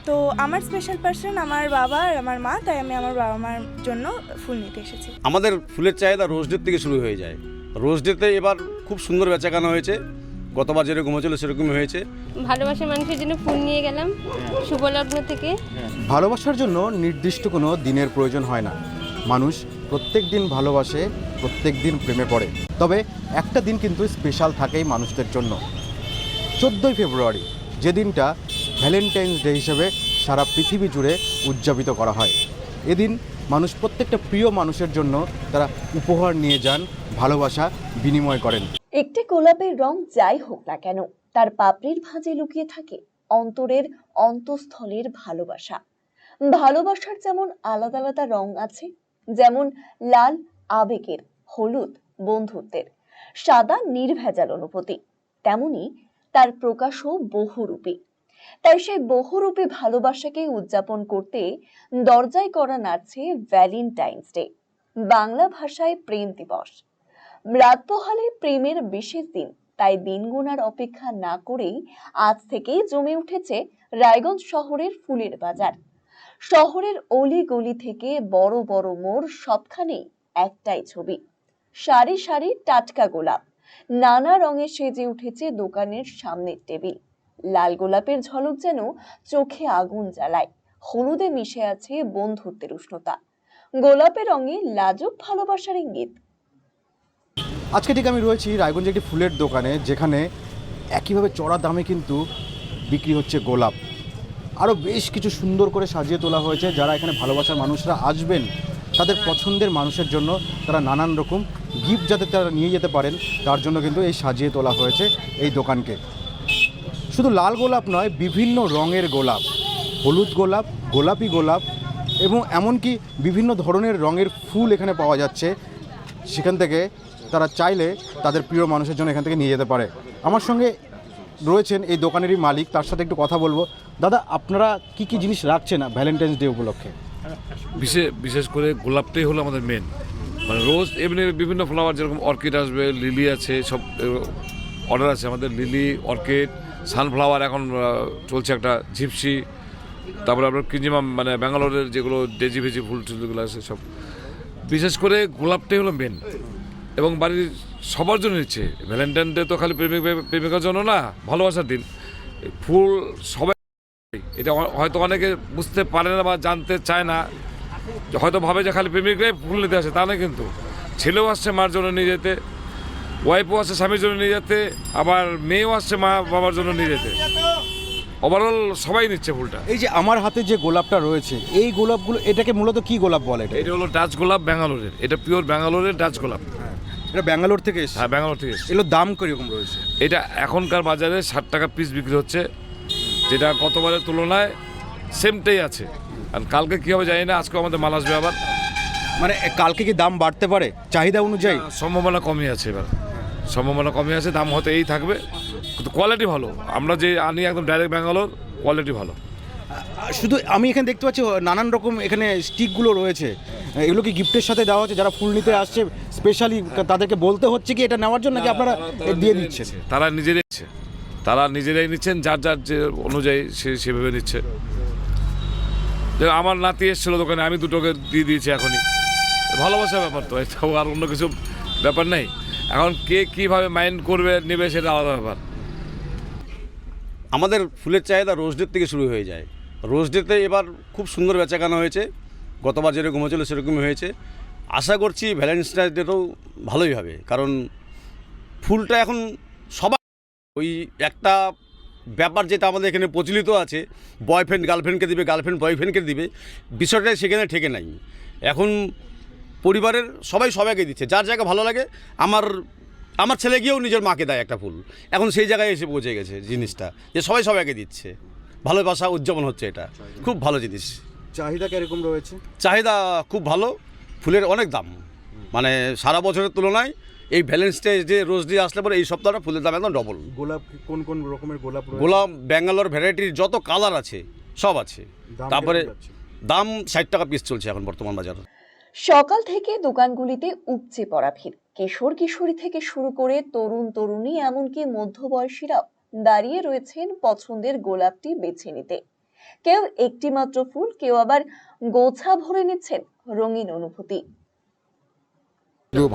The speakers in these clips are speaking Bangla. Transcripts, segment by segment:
তো আমার স্পেশাল পার্সন আমার বাবা আর আমার মা, তাই আমি আমার বাবা মার জন্য ফুল নিতে এসেছি। আমাদের ফুলের চাহিদা রোজ ডে থেকে শুরু হয়ে যায়। রোজ ডেতে এবার খুব সুন্দর বেচাকেনা হয়েছে, গতবার যেরকম হয়েছিল সেরকমই হয়েছে। ভালোবাসার মানুষের জন্য ফুল নিয়ে গেলাম শুভলগ্ন থেকে। ভালোবাসার জন্য নির্দিষ্ট কোনো দিনের প্রয়োজন হয় না। মানুষ প্রত্যেক দিন ভালোবাসে, প্রত্যেক দিন প্রেমে পড়ে। তবে একটা দিন কিন্তু স্পেশাল থাকেই মানুষদের জন্য, 14ই ফেব্রুয়ারি, যে দিনটা ভ্যালেন্টাইন্স ডে হিসেবে সারা পৃথিবী জুড়ে উদযাপিত করা হয়। এদিন মানুষ প্রত্যেকটা প্রিয় মানুষের জন্য তারা উপহার নিয়ে যান, ভালোবাসা বিনিময় করেন। একটি গোলাপের রং যাই হোক না কেন, তার পাপড়ির ভাঁজে লুকিয়ে থাকে অন্তরের অন্তঃস্থলের ভালোবাসা। ভালোবাসার যেমন আলাদা আলাদা রং আছে, যেমন লাল আবেগের, হলুদ বন্ধুত্বের, সাদা নির্ভেজাল অনুভূতি, তেমনি তার প্রকাশও বহুরূপী। তাই সেই বহুরূপী ভালোবাসাকে উদযাপন করতে দরজায় করা নাড়ছে ভ্যালেন্টাইন্স ডে, বাংলা ভাষায় প্রেম দিবস। রাত পোহালে প্রেমের বিশেষ দিন, তাই দিন গোনার অপেক্ষা না করেই আজ থেকেই জমে উঠেছে রায়গঞ্জ শহরের ফুলের বাজার। শহরের অলি গলি থেকে বড় বড় মোড়, সবখানেই একটাই ছবি, সারি সারি টাটকা গোলাপ। নানা রঙে সেজে উঠেছে দোকানের সামনের টেবিল। লাল গোলাপের ঝলক যেন চোখে আগুন জ্বালায়, হলুদে মিশে আছে বন্ধুত্বের উষ্ণতা, গোলাপের রঙে লাজুক ভালোবাসার ইঙ্গিত। আজকে ঠিক আমি রয়েছি রায়গঞ্জে একটি ফুলের দোকানে, যেখানে একইভাবে চড়া দামে কিন্তু বিক্রি হচ্ছে গোলাপ। আরও বেশ কিছু সুন্দর করে সাজিয়ে তোলা হয়েছে। যারা এখানে ভালোবাসার মানুষরা আসবেন, তাদের পছন্দের মানুষের জন্য তারা নানান রকম গিফট যাতে তারা নিয়ে যেতে পারেন, তার জন্য কিন্তু এই সাজিয়ে তোলা হয়েছে এই দোকানকে। শুধু লাল গোলাপ নয়, বিভিন্ন রঙের গোলাপ, হলুদ গোলাপ, গোলাপি গোলাপ এবং এমনকি বিভিন্ন ধরনের রঙের ফুল এখানে পাওয়া যাচ্ছে। সেখান থেকে তারা চাইলে তাদের প্রিয় মানুষের জন্য এখান থেকে নিয়ে যেতে পারে। আমার সঙ্গে রয়েছেন এই দোকানেরই মালিক, তার সাথে একটু কথা বলবো। দাদা, আপনারা কি কি জিনিস রাখছেন ভ্যালেন্টাইন্স ডে উপলক্ষে? বিশেষ করে গোলাপটাই হলো আমাদের মেন। মানে রোজ এমনি বিভিন্ন ফ্লাওয়ার, যেরকম অর্কিড আসবে, লিলি আছে, সব অর্ডার আছে আমাদের। লিলি, অর্কিড, সানফ্লাওয়ার, এখন চলছে একটা জিপসি, তারপরে আপনার কিঞ্জিমাম, মানে ব্যাঙ্গালোরের যেগুলো ডেজি ভেজি ফুল টুলগুলো আছে সব। বিশেষ করে গোলাপটাই হলো মেন, এবং বাড়ির সবার জন্য নিচ্ছে। ভ্যালেন্টাইন ডে তো খালি প্রেমিকার জন্য না, ভালোবাসার দিন। ফুল সবাই, এটা হয়তো অনেকে বুঝতে পারে না বা জানতে চায় না, হয়তো ভাবে যে খালি প্রেমিকরাই ফুল নিতে আসে, তা না। কিন্তু ছেলেও আসছে মার জন্য নিয়ে যেতে, ওয়াইফও আসছে স্বামীর জন্য নিয়ে যেতে, আবার মেয়েও আসছে মা বাবার জন্য নিয়ে যেতে। ওভারঅল সবাই নিচ্ছে ফুলটা। এই যে আমার হাতে যে গোলাপটা রয়েছে, এই গোলাপগুলো, এটাকে মূলত কি গোলাপ বলে? এটা হলো ডাচ গোলাপ, ব্যাঙ্গালোরের। এটা পিওর ব্যাঙ্গালোরের ডাচ গোলাপ। এটা ব্যাঙ্গালোর থেকে এসেছে? হ্যাঁ, ব্যাঙ্গালোর থেকে এসেছে। এগুলোর দাম কিরকম রয়েছে? এটা এখনকার বাজারে 60 টাকা পিস বিক্রি হচ্ছে, যেটা গতবারের তুলনায় সেমটাই আছে। আর কালকে কী হবে জানি না, আজকে আমাদের মাল আসবে আবার। মানে কালকে কি দাম বাড়তে পারে চাহিদা অনুযায়ী? সম্ভাবনা কমই আছে, এবার সম্ভাবনা কমই আছে, দাম হয়তো এই থাকবে, কিন্তু কোয়ালিটি ভালো। আমরা যে আনি একদম ডাইরেক্ট ব্যাঙ্গালোর, কোয়ালিটি ভালো। শুধু আমি এখানে দেখতে পাচ্ছি নানান রকম এখানে স্টিকগুলো রয়েছে, এগুলো কি গিফটের সাথে দেওয়া হচ্ছে? যারা ফুল নিতে আসছে স্পেশালি তাদেরকে বলতে হচ্ছে কি এটা নেওয়ার জন্য, নাকি আপনারা দিয়ে দিচ্ছেন? তারা নিজেরাই নিচ্ছেন, যার যার যে অনুযায়ী সেভাবে নিচ্ছে। আমার নাতি এসেছিল দোকানে, আমি দুটোকে দিয়ে দিয়েছি এখনই। ভালোবাসার ব্যাপার তো, এটাও আর অন্য কিছু ব্যাপার নেই। এখন কে কীভাবে মাইন্ড করবে নেবে সেটা আলাদা ব্যাপার। আমাদের ফুলের চাহিদা রোজ ডে থেকে শুরু হয়ে যায়। রোজ ডেতে এবার খুব সুন্দর বেচাকেনা হয়েছে, গতবার যেরকম হয়েছিল সেরকমই হয়েছে। আশা করছি ভ্যালেন্টাইন্স ডেতেও ভালোই হবে, কারণ ফুলটা এখন সবাই, ওই একটা ব্যাপার যেটা আমাদের এখানে প্রচলিত আছে, বয়ফ্রেন্ড গার্লফ্রেন্ডকে দিবে, গার্লফ্রেন্ড বয়ফ্রেন্ডকে দিবে, বিষয়টাই সেখানে ঠেকে নাই। এখন পরিবারের সবাই সবাইকে দিচ্ছে, যার জায়গা ভালো লাগে। আমার ছেলে গিয়েও নিজের মাকে দেয় একটা ফুল। এখন সেই জায়গায় এসে পৌঁছে গেছে জিনিসটা, যে সবাই সবাইকে দিচ্ছে, ভালোবাসা উদযাপন হচ্ছে। এটা খুব ভালো জিনিস। চাহিদা কিরকম রয়েছে? চাহিদা খুব ভালো, ফুলের অনেক দাম, মানে সারা বছরের তুলনায় এই ভ্যালেন্টাইন্স ডে রোজ ডে আসলে পরে এই সপ্তাহটা ফুলের দাম একদম ডবল। গোলাপ কোন কোন রকমের গোলাপ রয়েছে? গোলাপ ব্যাঙ্গালোর ভ্যারাইটির যত কালার আছে সব আছে। তারপরে দাম 60 টাকা পিস চলছে এখন বর্তমান বাজার। সকাল থেকে দোকানগুলিতে উপচে পড়া ভিড়। কিশোর কিশোরী থেকে শুরু করে তরুণ তরুণী, এমনকি মধ্যবয়সীরাও দাঁড়িয়ে রয়েছেন পছন্দের গোলাপটি বেছে নিতে। কেউ একটি মাত্র ফুল, কেউ আবার গোছা ভরে নিচ্ছেন রঙিন অনুভূতি।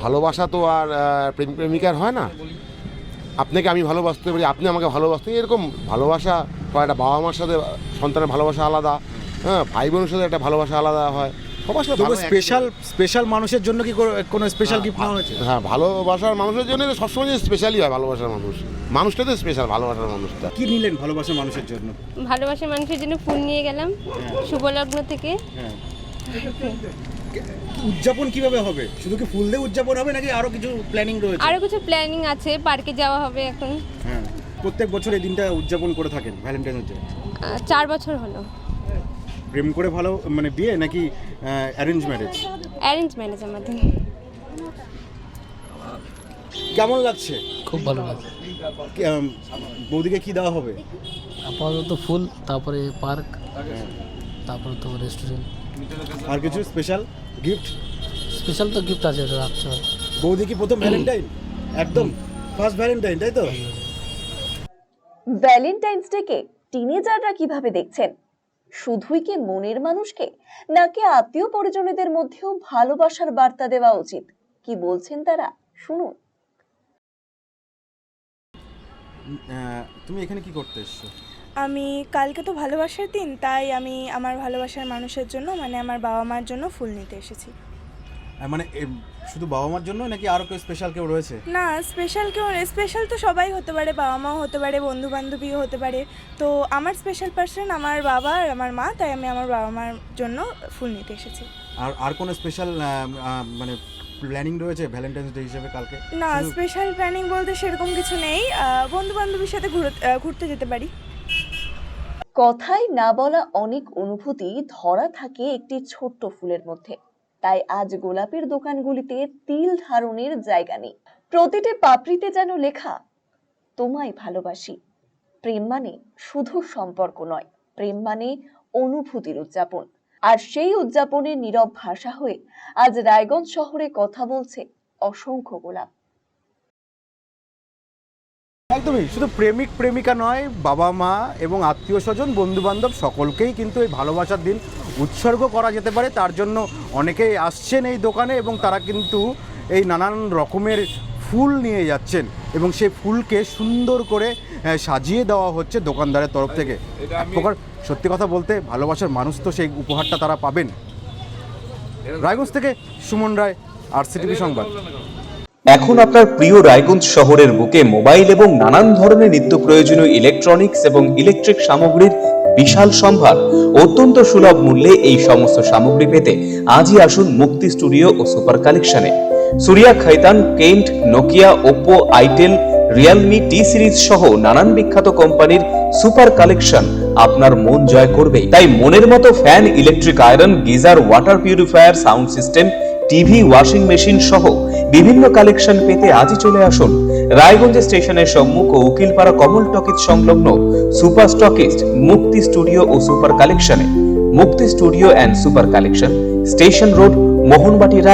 ভালোবাসা তো আর প্রেম প্রেমিকার হয় না। আপনাকে আমি ভালোবাসতে পারি, আপনি আমাকে ভালোবাসতে, এরকম ভালোবাসা হয়। একটা বাবা মার সাথে সন্তানের ভালোবাসা আলাদা, হ্যাঁ, ভাই বোনের সাথে একটা ভালোবাসা আলাদা হয়। সবার সাথে স্পেশাল মানুষের জন্য কি কোনো স্পেশাল গিফট নেওয়া হয়েছে? হ্যাঁ, ভালোবাসার মানুষের জন্য তো সবসময় স্পেশালই হয়। ভালোবাসার মানুষটা তো স্পেশাল, ভালোবাসার মানুষটা। কি নিলেন ভালোবাসার মানুষের জন্য? ভালোবাসার মানুষের জন্য ফুল নিয়ে গেলাম শুভলগ্ন থেকে। উদযাপন কিভাবে হবে? শুধু কি ফুল দিয়ে উদযাপন হবে নাকি আরো কিছু প্ল্যানিং রয়েছে? আরও কিছু প্ল্যানিং আছে, পার্কে যাওয়া হবে এখন। হ্যাঁ, প্রত্যেক বছর এই দিনটা উদযাপন করে থাকেন ভ্যালেন্টাইন্স ডে? 4 বছর হলো। প্রেম করে ভালো মানে বিয়ে নাকি অ্যারেঞ্জ ম্যারেজ? অ্যারেঞ্জ ম্যারেজ আমাদের। কেমন লাগছে? খুব ভালো লাগে। বৌদিকে কি দেওয়া হবে? আপাতত ফুল, তারপরে পার্ক, তারপরে তো রেস্টুরেন্ট। আর কিছু স্পেশাল গিফট? স্পেশাল তো গিফট আছে, এটা রাখতে হবে। বৌদি কি প্রথম ভ্যালেন্টাইন? একদম ফার্স্ট ভ্যালেন্টাইন, তাই তো? ভ্যালেন্টাইন্স ডেকে টিনেজাররা কিভাবে দেখছেন? শুধুই কি মনের মানুষকে, নাকি আত্মীয় পরিজনদের মধ্যেও ভালোবাসার বার্তা দেওয়া উচিত? কি বলছেন তারা, শুনুন। তুমি এখানে কি করতে এসছো? আমি কালকে তো ভালোবাসার দিন, তাই আমি আমার ভালোবাসার মানুষের জন্য মানে আমার বাবা মার জন্য ফুল নিতে এসেছি। মানে শুধু বাবা মার জন্য নাকি আরো কেউ স্পেশাল কেউ রয়েছে? না, স্পেশাল তো সবাই হতে পারে, বাবা মাও হতে পারে, বন্ধু বান্ধবীও হতে পারে। তো আমার স্পেশাল পার্সন আমার বাবা আর আমার মা, তাই আমি আমার বাবা মার জন্য ফুল নিতে এসেছি। আর কোনো স্পেশাল মানে প্ল্যানিং রয়েছে ভ্যালেন্টাইন্স ডে হিসেবে কালকে? না, স্পেশাল প্ল্যানিং বলতে সেরকম কিছু নেই। বন্ধু বান্ধবীর সাথে ঘুরতে যেতে পারি। কথায় না বলা অনেক অনুভূতি ধরা থাকে একটি ছোট্ট ফুলের মধ্যে। তাই আজ গোলাপের দোকানগুলিতে তিল ধারণের জায়গা নেই। প্রতিটি পাপড়িতে যেন লেখা, তোমায় ভালোবাসি। প্রেম মানে শুধু সম্পর্ক নয়, প্রেম মানে অনুভূতির উদযাপন। আর সেই উদযাপনের নীরব ভাষা হয়ে আজ রায়গঞ্জ শহরে কথা বলছে অসংখ্য গোলাপ। একদমই, শুধু প্রেমিক প্রেমিকা নয়, বাবা মা এবং আত্মীয় স্বজন, বন্ধু বান্ধব সকলকেই কিন্তু এই ভালোবাসার দিন উৎসর্গ করা যেতে পারে। তার জন্য অনেকেই আসছেন এই দোকানে এবং তারা কিন্তু এই নানান রকমের ফুল নিয়ে যাচ্ছেন এবং সেই ফুলকে সুন্দর করে সাজিয়ে দেওয়া হচ্ছে দোকানদারের তরফ থেকে। এক প্রকার সত্যি কথা বলতে ভালোবাসার মানুষ তো সেই উপহারটা তারা পাবেন। রায়গঞ্জ থেকে সুমন রায়, RCTV সংবাদ। এখন আপনার প্রিয় রায়গঞ্জ শহরের বুকে মোবাইল এবং নানান ধরনের নিত্য প্রয়োজনীয় ইলেকট্রনিক্স এবং ইলেকট্রিক সামগ্রীর বিশাল সম্ভার অত্যন্ত সুলভ মূল্যে। এই সমস্ত সামগ্রী পেতে আজই আসুন মুক্তি স্টুডিও ও সুপার কালেকশনে। Surya, Khaitan, Kent, Nokia, Oppo, itel, Realme, T Series সহ নানান বিখ্যাত কোম্পানির সুপার কালেকশন আপনার মন জয় করবে। তাই মনের মতো fan, electric iron, geyser, water purifier, sound system, TV, washing machine সহ বিভিন্ন কালেকশন পেতে আজই চলে আসুন রায়গঞ্জ স্টেশনের সম্মুখ ও উকিলপাড়া কমল টকিজ সংলগ্ন সুপার স্টকিস্ট মুক্তি স্টুডিও ও সুপার কালেকশনে। Mukti studio and super collection, station road, Mohanbati, Roy.